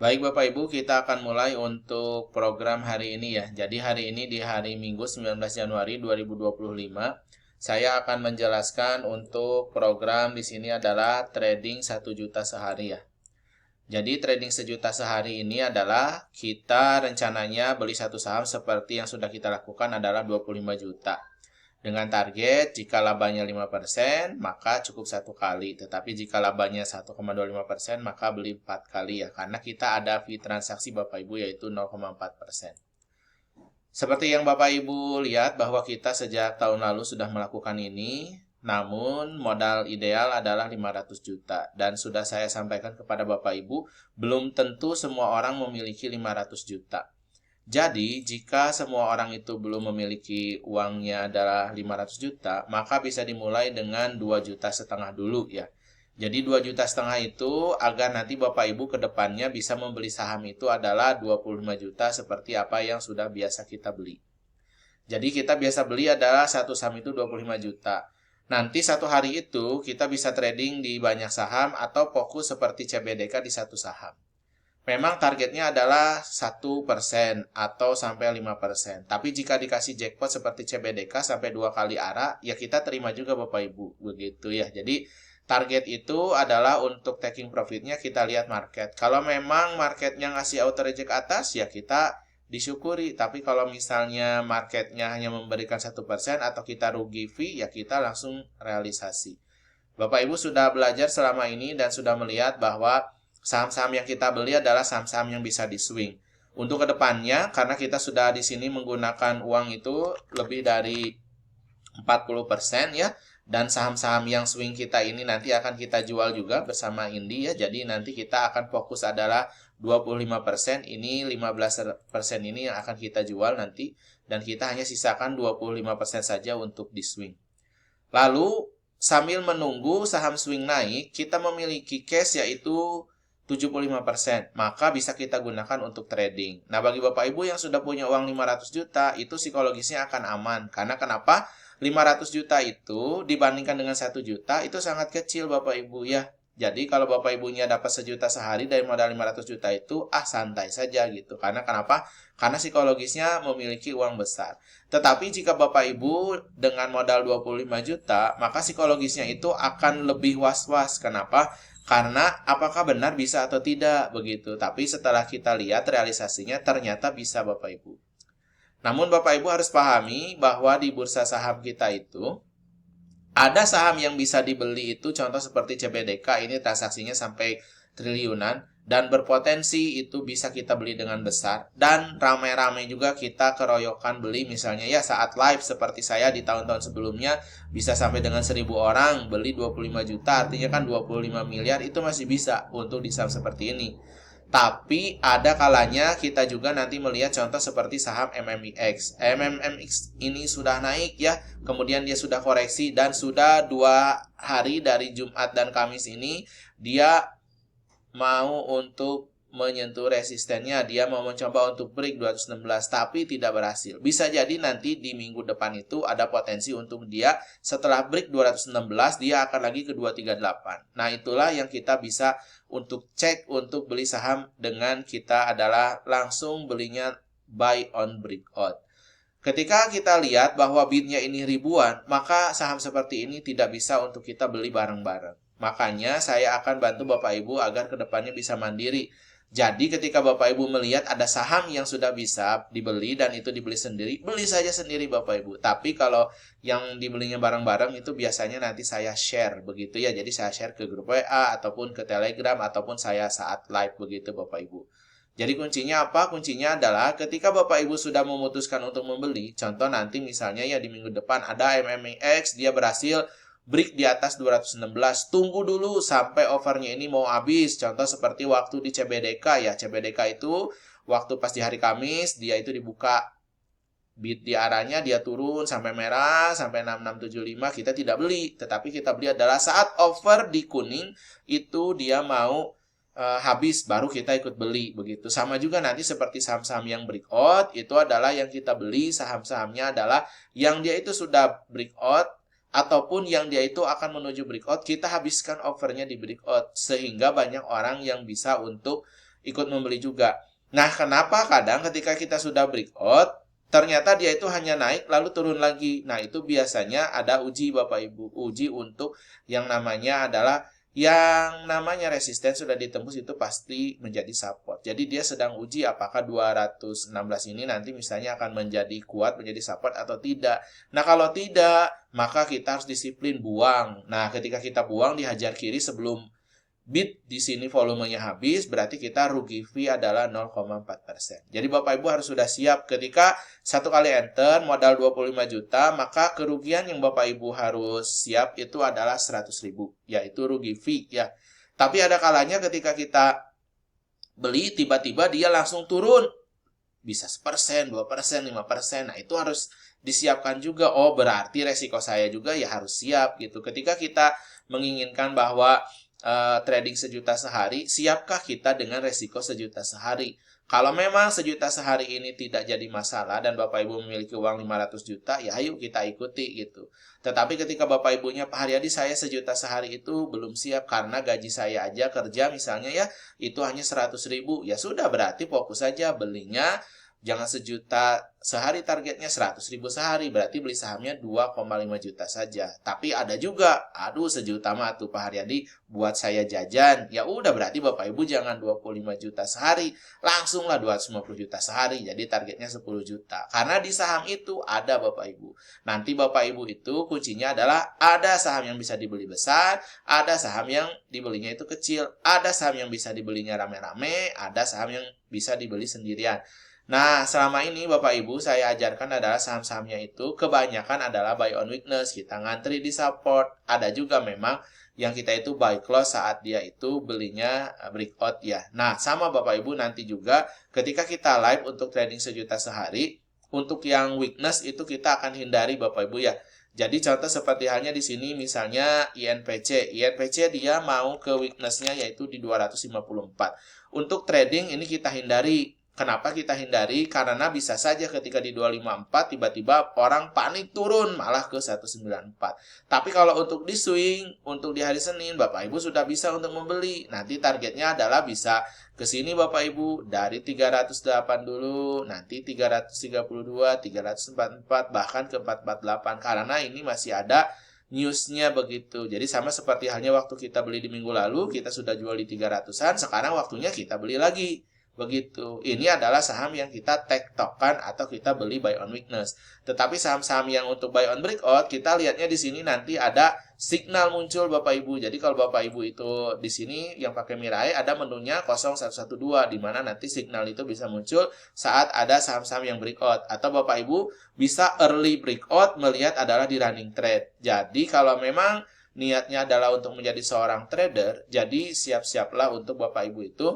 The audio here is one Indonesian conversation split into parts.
Baik Bapak Ibu, kita akan mulai untuk program hari ini ya. Jadi hari ini di hari Minggu 19 Januari 2025, saya akan menjelaskan untuk program di sini adalah trading 1 juta sehari ya. Jadi trading 1 juta sehari ini adalah kita rencananya beli satu saham seperti yang sudah kita lakukan adalah 25 juta. Dengan target jika labanya 5% maka cukup satu kali. Tetapi jika labanya 1,25% maka beli 4 kali ya. Karena kita ada fee transaksi Bapak Ibu yaitu 0,4%. Seperti yang Bapak Ibu lihat bahwa kita sejak tahun lalu sudah melakukan ini. Namun modal ideal adalah 500 juta. Dan sudah saya sampaikan kepada Bapak Ibu, belum tentu semua orang memiliki 500 juta. Jadi, jika semua orang itu belum memiliki uangnya adalah 500 juta, maka bisa dimulai dengan 2,5 juta dulu ya. Jadi 2,5 juta itu agar nanti Bapak Ibu ke depannya bisa membeli saham itu adalah 25 juta seperti apa yang sudah biasa kita beli. Jadi kita biasa beli adalah satu saham itu 25 juta. Nanti satu hari itu kita bisa trading di banyak saham atau fokus seperti CBDK di satu saham. Memang targetnya adalah 1% atau sampai 5%. Tapi jika dikasih jackpot seperti CBDK sampai 2 kali arah, ya kita terima juga Bapak Ibu. Begitu ya. Jadi target itu adalah untuk taking profitnya kita lihat market. Kalau memang marketnya ngasih auto reject atas, ya kita disyukuri. Tapi kalau misalnya marketnya hanya memberikan 1% atau kita rugi fee, ya kita langsung realisasi. Bapak Ibu sudah belajar selama ini dan sudah melihat bahwa saham-saham yang kita beli adalah saham-saham yang bisa di swing. Untuk kedepannya, karena kita sudah di sini menggunakan uang itu lebih dari 40% ya, dan saham-saham yang swing kita ini nanti akan kita jual juga bersama Indi ya. Jadi nanti kita akan fokus adalah 25%, ini 15% ini yang akan kita jual nanti, dan kita hanya sisakan 25% saja untuk di swing. Lalu, sambil menunggu saham swing naik, kita memiliki cash yaitu 75%, maka bisa kita gunakan untuk trading. Nah, bagi Bapak Ibu yang sudah punya uang 500 juta, itu psikologisnya akan aman. Karena kenapa? 500 juta itu dibandingkan dengan 1 juta, itu sangat kecil Bapak Ibu ya. Jadi kalau Bapak Ibunya dapat 1 juta sehari dari modal 500 juta itu, santai saja gitu. Karena kenapa? Karena psikologisnya memiliki uang besar. Tetapi jika Bapak Ibu dengan modal 25 juta, maka psikologisnya itu akan lebih was-was. Kenapa? Karena apakah benar bisa atau tidak begitu. Tapi setelah kita lihat realisasinya ternyata bisa Bapak Ibu. Namun Bapak Ibu harus pahami bahwa di bursa saham kita itu ada saham yang bisa dibeli itu contoh seperti CBDK ini transaksinya sampai triliunan dan berpotensi itu bisa kita beli dengan besar dan ramai-ramai juga kita keroyokan beli misalnya ya saat live seperti saya di tahun-tahun sebelumnya bisa sampai dengan 1.000 orang beli 25 juta artinya kan 25 miliar itu masih bisa untuk di saham seperti ini. Tapi ada kalanya kita juga nanti melihat contoh seperti saham MMIX. MMIX ini sudah naik ya, kemudian dia sudah koreksi dan sudah 2 hari dari Jumat dan Kamis ini dia mau untuk menyentuh resistennya. Dia mau mencoba untuk break 216 tapi tidak berhasil. Bisa jadi nanti di minggu depan itu ada potensi untuk dia setelah break 216 dia akan lagi ke 238. Nah, itulah yang kita bisa untuk cek untuk beli saham dengan kita adalah langsung belinya buy on breakout. Ketika kita lihat bahwa bidnya ini ribuan, maka saham seperti ini tidak bisa untuk kita beli bareng-bareng. Makanya saya akan bantu Bapak Ibu agar kedepannya bisa mandiri. Jadi ketika Bapak Ibu melihat ada saham yang sudah bisa dibeli dan itu dibeli sendiri, beli saja sendiri Bapak Ibu. Tapi kalau yang dibelinya bareng-bareng itu biasanya nanti saya share begitu ya. Jadi saya share ke grup WA ataupun ke Telegram ataupun saya saat live begitu Bapak Ibu. Jadi kuncinya apa? Kuncinya adalah ketika Bapak Ibu sudah memutuskan untuk membeli, contoh nanti misalnya ya di minggu depan ada MMIX, dia berhasil break di atas 216, tunggu dulu sampai overnya ini mau habis. Contoh seperti waktu di CBDK ya, CBDK itu waktu pas di hari Kamis, dia itu dibuka bid di arahnya, dia turun sampai merah, sampai 6675, kita tidak beli. Tetapi kita beli adalah saat over di kuning, itu dia mau habis baru kita ikut beli begitu. Sama juga nanti seperti saham-saham yang breakout itu adalah yang kita beli saham-sahamnya adalah yang dia itu sudah breakout ataupun yang dia itu akan menuju breakout kita habiskan overnya di breakout sehingga banyak orang yang bisa untuk ikut membeli juga. Nah, kenapa kadang ketika kita sudah breakout, ternyata dia itu hanya naik lalu turun lagi. Nah, itu biasanya ada uji Bapak Ibu. Uji untuk yang namanya adalah yang namanya resisten sudah ditembus itu pasti menjadi support. Jadi dia sedang uji apakah 216 ini nanti misalnya akan menjadi kuat, menjadi support atau tidak. Nah, kalau tidak, maka kita harus disiplin buang. Nah, ketika kita buang dihajar kiri sebelum bid di sini volumenya habis, berarti kita rugi fee adalah 0,4%. Jadi Bapak Ibu harus sudah siap ketika satu kali enter modal 25 juta, maka kerugian yang Bapak Ibu harus siap itu adalah 100.000, yaitu rugi fee ya. Tapi ada kalanya ketika kita beli tiba-tiba dia langsung turun. Bisa 1%, 2%, 5%. Nah, itu harus disiapkan juga. Oh, berarti resiko saya juga ya harus siap gitu. Ketika kita menginginkan bahwa trading 1 juta sehari, siapkah kita dengan resiko 1 juta sehari? Kalau memang 1 juta sehari ini tidak jadi masalah dan Bapak Ibu memiliki uang 500 juta, ya ayo kita ikuti gitu. Tetapi ketika Bapak Ibunya, Pak Haryadi saya 1 juta sehari itu belum siap karena gaji saya aja kerja misalnya ya, itu hanya 100.000. Ya sudah, berarti fokus saja belinya. Jangan 1 juta sehari, targetnya 100.000 sehari. Berarti beli sahamnya 2,5 juta saja. Tapi ada juga, aduh 1 juta mah tuh Pak Haryadi buat saya jajan. Ya udah, berarti Bapak Ibu jangan 25 juta sehari. Langsunglah 250 juta sehari. Jadi targetnya 10 juta. Karena di saham itu ada Bapak Ibu. Nanti Bapak Ibu itu kuncinya adalah ada saham yang bisa dibeli besar. Ada saham yang dibelinya itu kecil. Ada saham yang bisa dibelinya rame-rame. Ada saham yang bisa dibeli sendirian. Nah, selama ini Bapak Ibu saya ajarkan adalah saham-sahamnya itu kebanyakan adalah buy on weakness, kita ngantri di support. Ada juga memang yang kita itu buy close saat dia itu belinya breakout ya. Nah, sama Bapak Ibu nanti juga ketika kita live untuk trading 1 juta sehari, untuk yang weakness itu kita akan hindari Bapak Ibu ya. Jadi contoh seperti halnya di sini misalnya INPC. INPC dia mau ke weakness-nya yaitu di 254. Untuk trading ini kita hindari. Kenapa kita hindari? Karena bisa saja ketika di 254 tiba-tiba orang panik turun malah ke 194. Tapi kalau untuk di swing, untuk di hari Senin, Bapak Ibu sudah bisa untuk membeli. Nanti targetnya adalah bisa ke sini Bapak Ibu dari 308 dulu, nanti 332, 344, bahkan ke 448. Karena ini masih ada newsnya begitu. Jadi sama seperti halnya waktu kita beli di minggu lalu, kita sudah jual di 300-an, sekarang waktunya kita beli lagi. Begitu. Ini adalah saham yang kita tektokan atau kita beli buy on weakness. Tetapi saham-saham yang untuk buy on breakout, kita lihatnya di sini nanti ada signal muncul Bapak Ibu. Jadi kalau Bapak Ibu itu di sini yang pakai Mirai ada menunya 0112 di mana nanti signal itu bisa muncul saat ada saham-saham yang breakout atau Bapak Ibu bisa early breakout melihat adalah di running trade. Jadi kalau memang niatnya adalah untuk menjadi seorang trader, jadi siap-siaplah untuk Bapak Ibu itu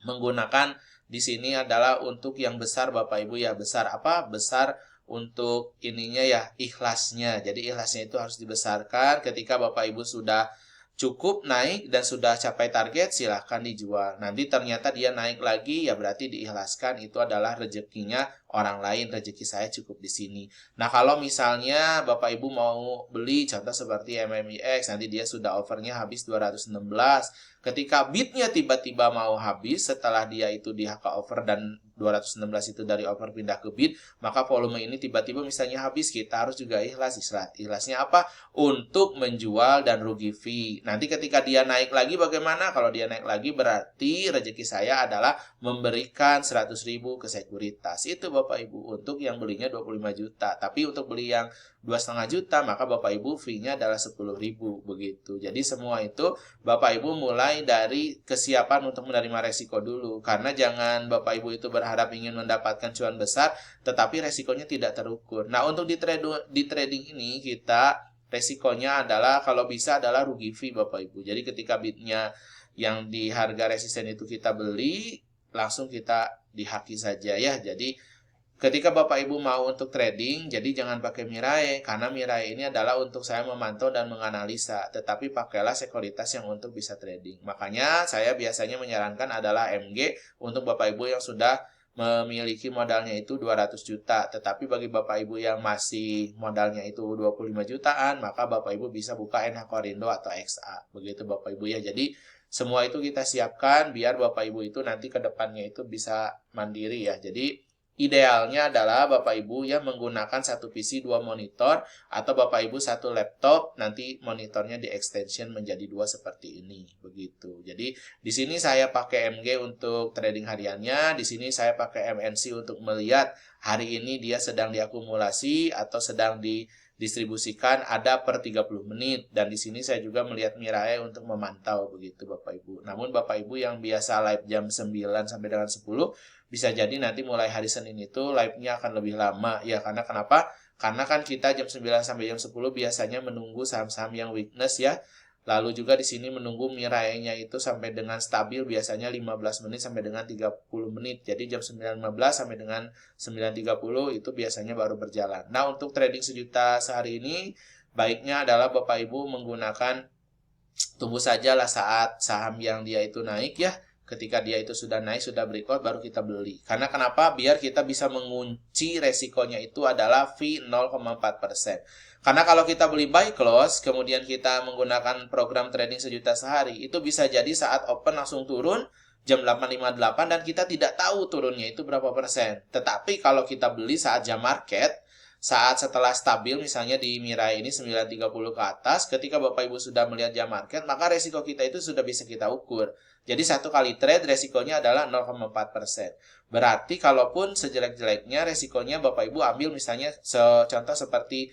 menggunakan di sini adalah untuk yang besar Bapak Ibu ya. Besar apa? Besar untuk ininya ya, ikhlasnya. Jadi ikhlasnya itu harus dibesarkan. Ketika Bapak Ibu sudah cukup naik dan sudah capai target, silahkan dijual. Nanti ternyata dia naik lagi, ya berarti diikhlaskan. Itu adalah rezekinya orang lain, rezeki saya cukup di sini. Nah, kalau misalnya Bapak Ibu mau beli, contoh seperti MMIX, nanti dia sudah overnya habis 216. Ketika bidnya tiba-tiba mau habis setelah dia itu di HK over dan 216 itu dari over pindah ke bid, maka volume ini tiba-tiba misalnya habis, kita harus juga ikhlas. Ikhlasnya apa? Untuk menjual dan rugi fee. Nanti ketika dia naik lagi bagaimana? Kalau dia naik lagi berarti rezeki saya adalah memberikan 100.000 ke sekuritas. Itu Bapak Ibu untuk yang belinya 25 juta. Tapi untuk beli yang 2,5 juta maka Bapak Ibu fee-nya adalah 10.000 begitu. Jadi semua itu Bapak Ibu mulai dari kesiapan untuk menerima resiko dulu. Karena jangan Bapak Ibu itu berharap ingin mendapatkan cuan besar tetapi resikonya tidak terukur. Nah, untuk di trading ini kita resikonya adalah kalau bisa adalah rugi fee Bapak Ibu. Jadi ketika bidnya yang di harga resisten itu kita beli, langsung kita dihaki saja ya. Jadi ketika Bapak Ibu mau untuk trading, jadi jangan pakai Mirai, karena Mirai ini adalah untuk saya memantau dan menganalisa, tetapi pakailah sekuritas yang untuk bisa trading. Makanya saya biasanya menyarankan adalah MG untuk Bapak Ibu yang sudah memiliki modalnya itu 200 juta, tetapi bagi Bapak Ibu yang masih modalnya itu 25 jutaan, maka Bapak Ibu bisa buka NH Korindo atau XA. Begitu Bapak Ibu ya. Jadi semua itu kita siapkan biar Bapak Ibu itu nanti ke depannya itu bisa mandiri ya. Jadi idealnya adalah Bapak Ibu ya menggunakan satu PC 2 monitor atau Bapak Ibu satu laptop, nanti monitornya di extension menjadi 2 seperti ini begitu. Jadi di sini saya pakai MG untuk trading hariannya, di sini saya pakai MNC untuk melihat hari ini dia sedang diakumulasi atau sedang didistribusikan ada per 30 menit, dan di sini saya juga melihat Mirae untuk memantau begitu Bapak Ibu. Namun Bapak Ibu yang biasa live jam 9 sampai dengan 10 bisa jadi nanti mulai hari Senin itu live-nya akan lebih lama ya, karena kenapa? Karena kan kita jam 9 sampai jam 10 biasanya menunggu saham-saham yang weakness ya. Lalu juga di sini menunggu Mirae-nya itu sampai dengan stabil biasanya 15 menit sampai dengan 30 menit. Jadi jam 9.15 sampai dengan 9.30 itu biasanya baru berjalan. Nah, untuk trading sejuta sehari ini baiknya adalah Bapak Ibu menggunakan tunggu sajalah saat saham yang dia itu naik ya. Ketika dia itu sudah naik, sudah breakout, baru kita beli. Karena kenapa? Biar kita bisa mengunci resikonya itu adalah fee 0,4%. Karena kalau kita beli buy close, kemudian kita menggunakan program trading sejuta sehari, itu bisa jadi saat open langsung turun jam 8.58 dan kita tidak tahu turunnya itu berapa persen. Tetapi kalau kita beli saat jam market, saat setelah stabil misalnya di Mirae ini 9.30 ke atas, ketika Bapak Ibu sudah melihat jam market, maka resiko kita itu sudah bisa kita ukur. Jadi satu kali trade resikonya adalah 0,4%. Berarti kalaupun sejelek-jeleknya resikonya Bapak Ibu ambil misalnya contoh seperti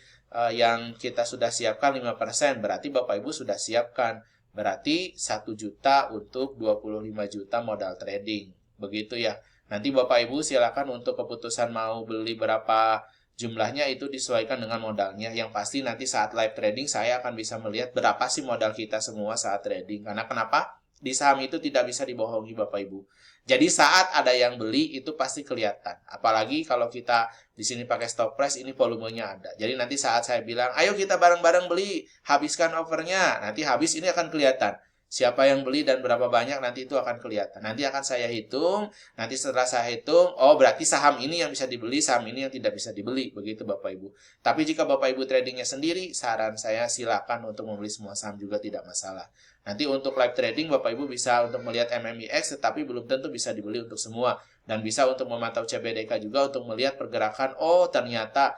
yang kita sudah siapkan 5%, berarti Bapak Ibu sudah siapkan. Berarti 1 juta untuk 25 juta modal trading. Begitu ya. Nanti Bapak Ibu silakan untuk keputusan mau beli berapa jumlahnya itu disesuaikan dengan modalnya. Yang pasti nanti saat live trading saya akan bisa melihat berapa sih modal kita semua saat trading. Karena kenapa? Di saham itu tidak bisa dibohongi Bapak Ibu. Jadi saat ada yang beli itu pasti kelihatan. Apalagi kalau kita di sini pakai stop price, ini volumenya ada. Jadi nanti saat saya bilang, ayo kita bareng-bareng beli, habiskan offernya. Nanti habis ini akan kelihatan. Siapa yang beli dan berapa banyak nanti itu akan kelihatan. Nanti akan saya hitung. Nanti setelah saya hitung, oh berarti saham ini yang bisa dibeli, saham ini yang tidak bisa dibeli. Begitu Bapak Ibu. Tapi jika Bapak Ibu tradingnya sendiri, saran saya silakan untuk membeli semua saham juga tidak masalah. Nanti untuk live trading Bapak Ibu bisa untuk melihat MMIX, tetapi belum tentu bisa dibeli untuk semua. Dan bisa untuk memantau CBDK juga untuk melihat pergerakan, oh ternyata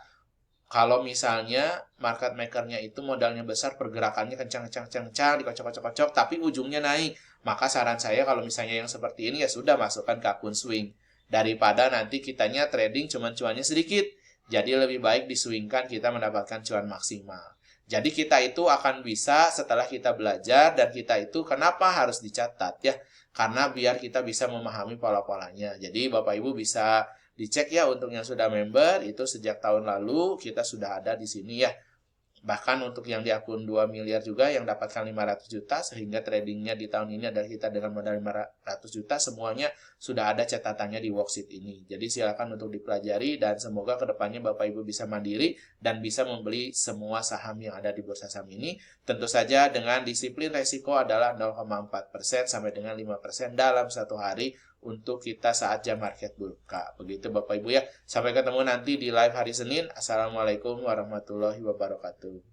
kalau misalnya market makernya itu modalnya besar, pergerakannya kencang-kencang, dikocok-kocok-kocok, tapi ujungnya naik. Maka saran saya kalau misalnya yang seperti ini ya sudah masukkan ke akun swing. Daripada nanti kitanya trading cuman cuannya sedikit. Jadi lebih baik diswingkan kita mendapatkan cuan maksimal. Jadi kita itu akan bisa setelah kita belajar, dan kita itu kenapa harus dicatat ya? Karena biar kita bisa memahami pola-polanya. Jadi Bapak Ibu bisa dicek ya untuk yang sudah member, itu sejak tahun lalu kita sudah ada di sini ya. Bahkan untuk yang di akun 2 miliar juga yang dapatkan 500 juta, sehingga tradingnya di tahun ini adalah kita dengan modal 500 juta, semuanya sudah ada catatannya di worksheet ini. Jadi silakan untuk dipelajari, dan semoga kedepannya Bapak Ibu bisa mandiri dan bisa membeli semua saham yang ada di bursa saham ini. Tentu saja dengan disiplin resiko adalah 0,4% sampai dengan 5% dalam satu hari untuk kita saat jam market buka. Begitu Bapak Ibu ya. Sampai ketemu nanti di live hari Senin. Assalamualaikum warahmatullahi wabarakatuh.